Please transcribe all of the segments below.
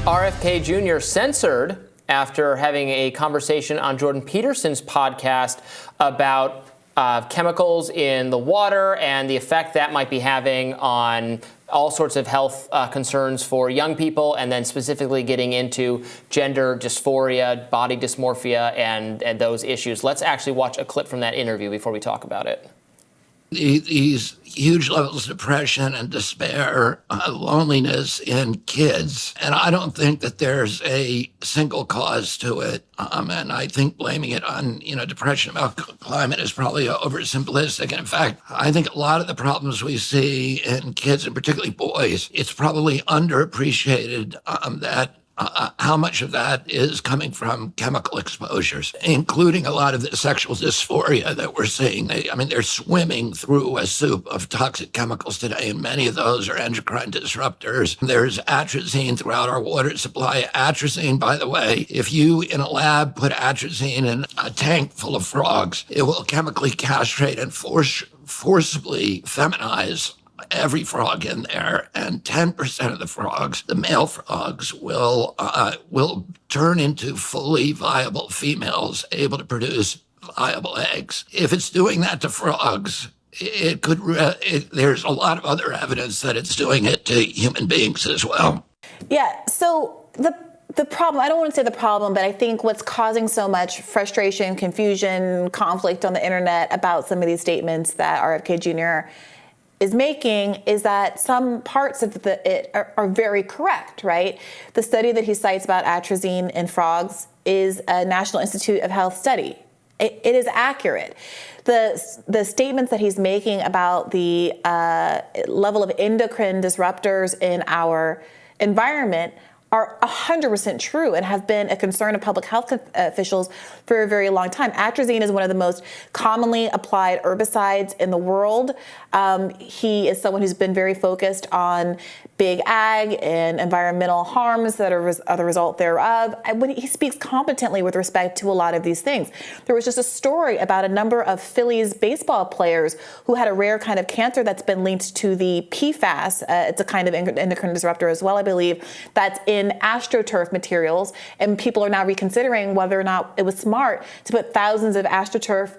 RFK Jr. censored after having a conversation on Jordan Peterson's podcast about chemicals in the water and the effect that might be having on all sorts of health concerns for young people, and then specifically getting into gender dysphoria, body dysmorphia, and those issues. Let's actually watch a clip from that interview before we talk about it. These huge levels of depression and despair, loneliness in kids. And I don't think that there's a single cause to it. And I think blaming it on, depression about climate is probably oversimplistic. And in fact, I think a lot of the problems we see in kids, and particularly boys, it's probably underappreciated that how much of that is coming from chemical exposures, including a lot of the sexual dysphoria that we're seeing. They're swimming through a soup of toxic chemicals today, and many of those are endocrine disruptors. There's atrazine throughout our water supply. Atrazine, by the way, if you in a lab put atrazine in a tank full of frogs, it will chemically castrate and forcibly feminize every frog in there, and 10% of the frogs, the male frogs, will turn into fully viable females able to produce viable eggs. If it's doing that to frogs, it could. There's a lot of other evidence that it's doing it to human beings as well. Yeah. So the problem, I don't want to say the problem, but I think what's causing so much frustration, confusion, conflict on the internet about some of these statements that RFK Jr. is making is that some parts of it are very correct, right? The study that he cites about atrazine in frogs is a National Institute of Health study. It is accurate. The statements that he's making about the level of endocrine disruptors in our environment are 100% true and have been a concern of public health officials for a very long time. Atrazine is one of the most commonly applied herbicides in the world. He is someone who's been very focused on big ag and environmental harms that are the result thereof. When he speaks competently with respect to a lot of these things. There was just a story about a number of Phillies baseball players who had a rare kind of cancer that's been linked to the PFAS. It's a kind of endocrine disruptor as well, I believe, that's in AstroTurf materials. And people are now reconsidering whether or not it was smart to put thousands of AstroTurf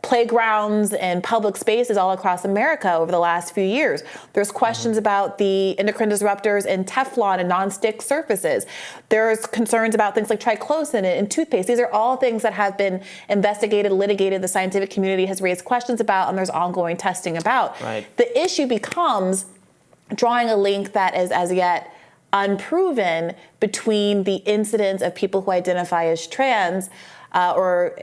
playgrounds and public spaces all across America over the last few years. There's questions about the endocrine disruptors in Teflon and non-stick surfaces. There's concerns about things like triclosan in toothpaste. These are all things that have been investigated, litigated, the scientific community has raised questions about, and there's ongoing testing about. Right. The issue becomes drawing a link that is as yet unproven between the incidence of people who identify as trans or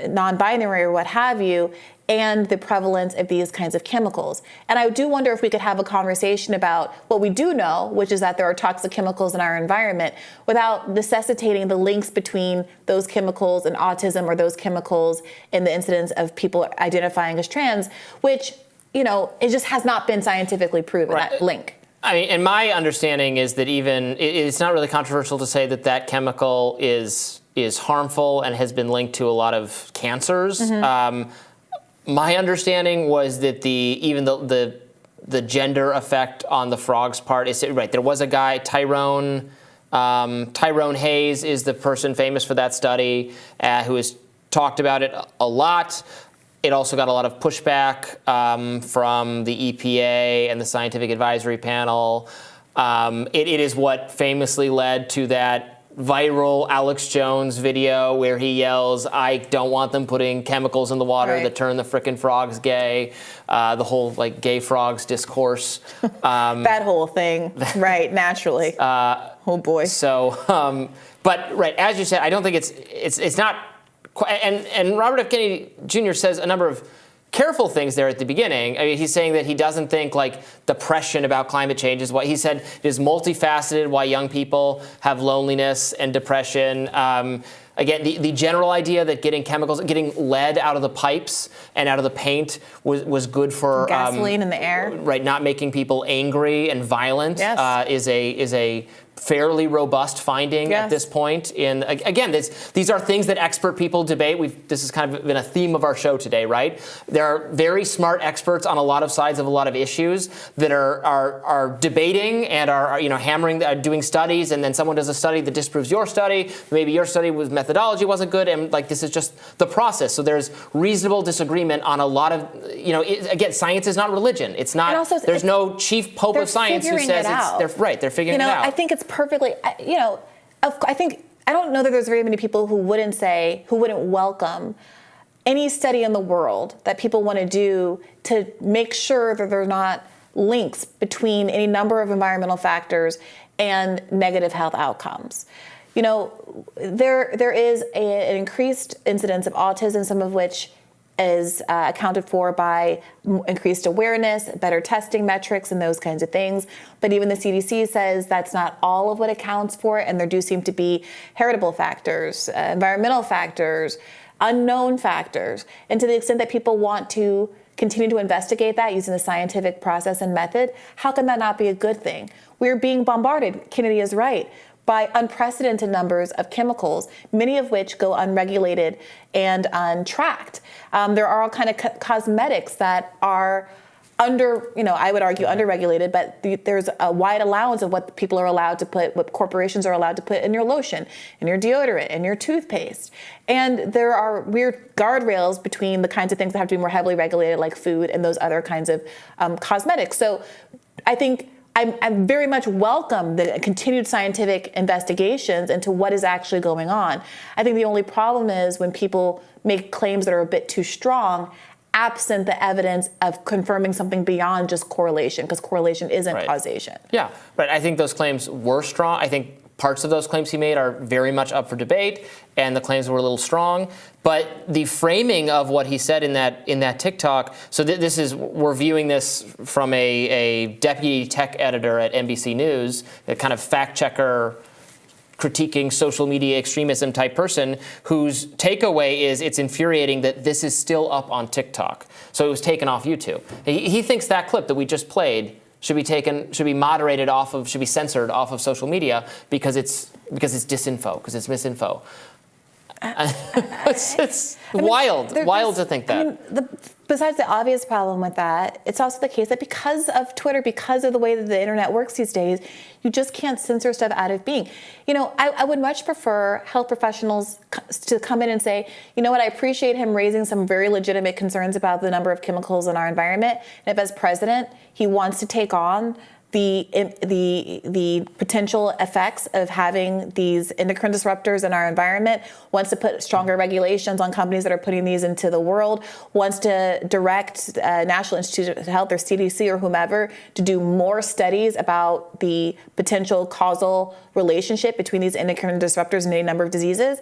non-binary or what have you, and the prevalence of these kinds of chemicals. And I do wonder if we could have a conversation about what we do know, which is that there are toxic chemicals in our environment, without necessitating the links between those chemicals and autism or those chemicals in the incidence of people identifying as trans, which, it just has not been scientifically proven, right. That link. And my understanding is that even it's not really controversial to say that chemical is harmful and has been linked to a lot of cancers. Mm-hmm. My understanding was that even the gender effect on the frog's part is right. There was a guy, Tyrone Hayes is the person famous for that study who has talked about it a lot. It also got a lot of pushback from the EPA and the Scientific Advisory Panel. It is what famously led to that viral Alex Jones video where he yells, "I don't want them putting chemicals in the water that turn the frickin' frogs gay." The whole gay frogs discourse. That whole thing, right? Naturally. Oh boy. So, but right, as you said, I don't think it's not. And Robert F. Kennedy Jr. says a number of careful things there at the beginning. I mean, he's saying that he doesn't think depression about climate change is what he said. It is multifaceted why young people have loneliness and depression. Again, the general idea that getting lead out of the pipes and out of the paint was good for gasoline in the air. Right, not making people angry and violent. Yes. Is a fairly robust finding at this point. Again, these are things that expert people debate. This has kind of been a theme of our show today, right? There are very smart experts on a lot of sides of a lot of issues that are debating and are hammering, doing studies, and then someone does a study that disproves your study. Maybe your study was methodology wasn't good, and this is just the process. So there's reasonable disagreement on a lot of, again, science is not religion. It's not. Also, there's no chief pope of science who says they're figuring it out. I think it's perfectly, I think, I don't know that there's very many people who wouldn't welcome any study in the world that people want to do to make sure that there's not links between any number of environmental factors and negative health outcomes. There is an increased incidence of autism, some of which is accounted for by increased awareness, better testing metrics, and those kinds of things. But even the CDC says that's not all of what accounts for it, and there do seem to be heritable factors, environmental factors, unknown factors. And to the extent that people want to continue to investigate that using the scientific process and method, how can that not be a good thing? We're being bombarded, Kennedy is right, by unprecedented numbers of chemicals, many of which go unregulated and untracked. There are all kind of cosmetics that are I would argue underregulated, but there's a wide allowance of what people are allowed to put, what corporations are allowed to put in your lotion, in your deodorant, in your toothpaste. And there are weird guardrails between the kinds of things that have to be more heavily regulated, like food, and those other kinds of cosmetics. So I think I very much welcome the continued scientific investigations into what is actually going on. I think the only problem is when people make claims that are a bit too strong, absent the evidence of confirming something beyond just correlation, because correlation isn't causation. Yeah, but I think those claims were strong. I think parts of those claims he made are very much up for debate, and the claims were a little strong. But the framing of what he said in that TikTok, so we're viewing this from a deputy tech editor at NBC News, a kind of fact checker, critiquing social media extremism type person, whose takeaway is it's infuriating that this is still up on TikTok. So it was taken off YouTube. He thinks that clip that we just played should be moderated off of, should be censored off of social media because it's disinfo, because it's misinfo. It's wild to think that. Besides the obvious problem with that, it's also the case that because of Twitter, because of the way that the internet works these days, you just can't censor stuff out of being. I would much prefer health professionals to come in and say, you know what, I appreciate him raising some very legitimate concerns about the number of chemicals in our environment. And if as president, he wants to take on the potential effects of having these endocrine disruptors in our environment, wants to put stronger regulations on companies that are putting these into the world, wants to direct National Institute of Health or CDC or whomever to do more studies about the potential causal relationship between these endocrine disruptors and any number of diseases.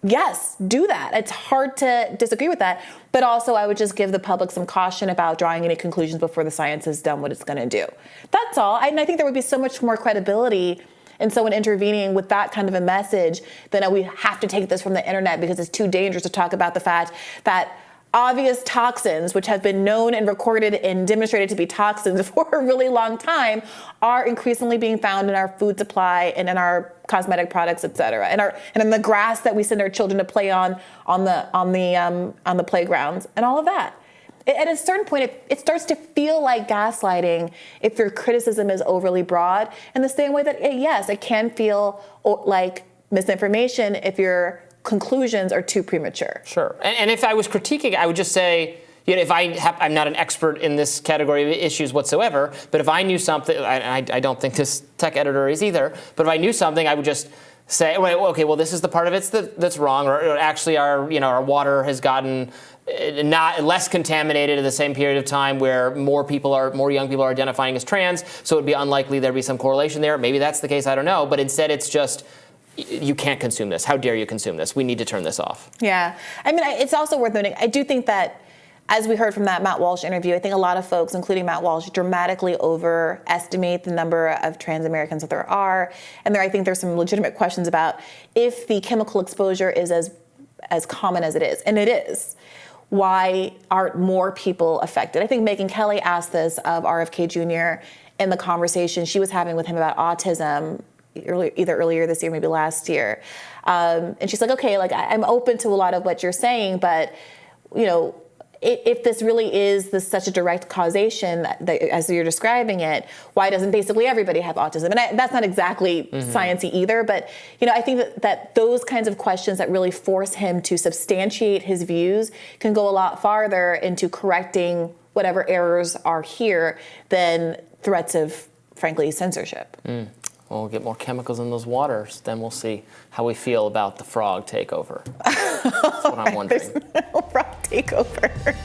Yes, do that. It's hard to disagree with that. But also, I would just give the public some caution about drawing any conclusions before the science has done what it's going to do. That's all. And I think there would be so much more credibility in someone intervening with that kind of a message than we have to take this from the internet because it's too dangerous to talk about the fact that obvious toxins, which have been known and recorded and demonstrated to be toxins for a really long time, are increasingly being found in our food supply and in our cosmetic products, et cetera, and in the grass that we send our children to play on the playgrounds, and all of that. At a certain point, it starts to feel like gaslighting if your criticism is overly broad, in the same way that it can feel like misinformation if your conclusions are too premature. Sure. And if I was critiquing, I would just say, if I'm not an expert in this category of issues whatsoever, but if I knew something, I don't think this tech editor is either, but if I knew something, I would just say, okay, well, this is the part of it that's wrong, or actually our water has gotten not less contaminated in the same period of time where more young people are identifying as trans, so it would be unlikely there'd be some correlation there. Maybe that's the case, I don't know, but instead it's just, you can't consume this. How dare you consume this? We need to turn this off. Yeah. It's also worth noting, I do think that, as we heard from that Matt Walsh interview, I think a lot of folks, including Matt Walsh, dramatically overestimate the number of trans Americans that there are. And I think there's some legitimate questions about if the chemical exposure is as common as it is. And it is. Why aren't more people affected? I think Megyn Kelly asked this of RFK Jr. in the conversation she was having with him about autism either earlier this year, maybe last year. And she's like, okay, like I'm open to a lot of what you're saying, but if this really is such a direct causation that, as you're describing it, why doesn't basically everybody have autism? And that's not exactly sciencey either, but I think that those kinds of questions that really force him to substantiate his views can go a lot farther into correcting whatever errors are here than threats of, frankly, censorship. Well, we'll get more chemicals in those waters, then we'll see how we feel about the frog takeover. That's what I'm wondering. No frog takeover.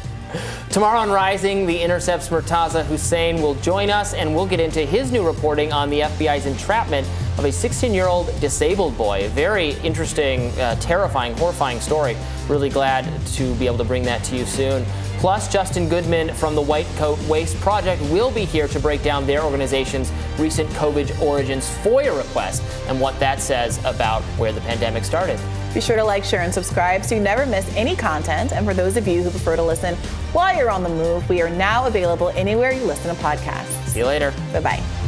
Tomorrow on Rising, The Intercept's Murtaza Hussain will join us, and we'll get into his new reporting on the FBI's entrapment of a 16-year-old disabled boy. A very interesting, terrifying, horrifying story. Really glad to be able to bring that to you soon. Plus, Justin Goodman from the White Coat Waste Project will be here to break down their organization's recent COVID origins FOIA request and what that says about where the pandemic started. Be sure to like, share, and subscribe so you never miss any content. And for those of you who prefer to listen while you're on the move, we are now available anywhere you listen to podcasts. See you later. Bye-bye.